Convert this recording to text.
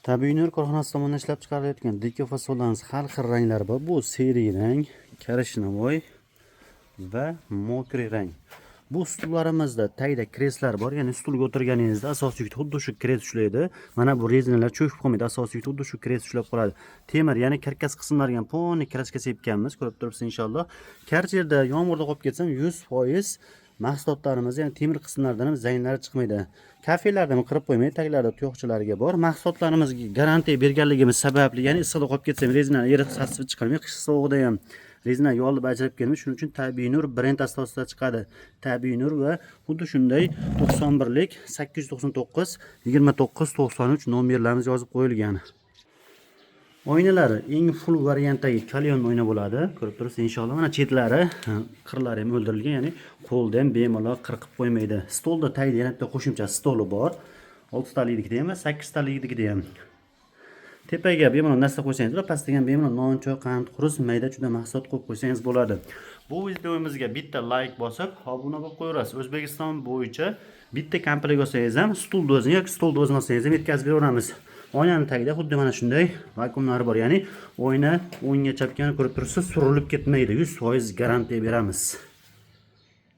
Tabiiy nur korxonasi tomonidan ishlab chiqarilayotgan dika fasollarimiz har xil ranglar bor. Bu seriy rang, karishnovoy va mokriy rang. Bu stullarimizda tagida kreslar bor. Ya'ni stulga o'tirganingizda asosiy yuk xuddi shu kres ushlaydi. Mana bu rezinalar cho'kib qolmaydi. Asosiy yuk xuddi shu kres ushlab qoladi. Temir, ya'ni karkas qismlariga ham ponni kraska sepganmiz. Ko'rib turibsiz inshaalloh. Karjerda yomg'irda qolib ketsam 100% mahsulotlarimiz, ya'ni temir qismlaridan ham zanglari chiqmaydi. Kafelardan ham qirib qo'ymaydi, taglarida tuyoqchalariga bor. Mahsulotlarimizga garantiya berganligimiz sababli, ya'ni issiqda qolib ketsa rezina yeri sasib chiqarmaydi, qish sovug'ida ham rezina yolib ajrab kelmaydi. Shuning uchun Tabiiy nur brend asosida chiqadi. Tabiiy nur va xuddi shunday 91lik 899 29 93 nomerlarimiz yozib qo'yilgan. Oynalari eng full variantdagi kalyon oyna bo'ladi. Ko'rib turibsiz inshaalloh. Mana chetlari, qirlari ham o'ldirilgan, ya'ni qo'lda ham bemalol qirqib qo'ymaydi. Stolda tagida yana bitta qo'shimcha stoli bor. 6 talikda ham, 8 talikda ham. Tepaga bemalol narsa qo'ysangiz va pastga ham bemalol non, choy, qand, quruz, mayda juda mahsulot qo'yib qo'ysangiz bo'ladi. Bu videomizga bitta like bosib, obuna bo'lib qo'yasiz. O'zbekiston bo'yicha bitta komplet olsangiz ham, stulni o'zini yoki stolni o'zini olsangiz ham yetkazib beramiz. Oynani tagida xuddi mana shunday vakuumlari bor, ya'ni oyna o'ngga chapgani ko'rib turibsiz, surilib ketmaydi. 100% garantiya beramiz.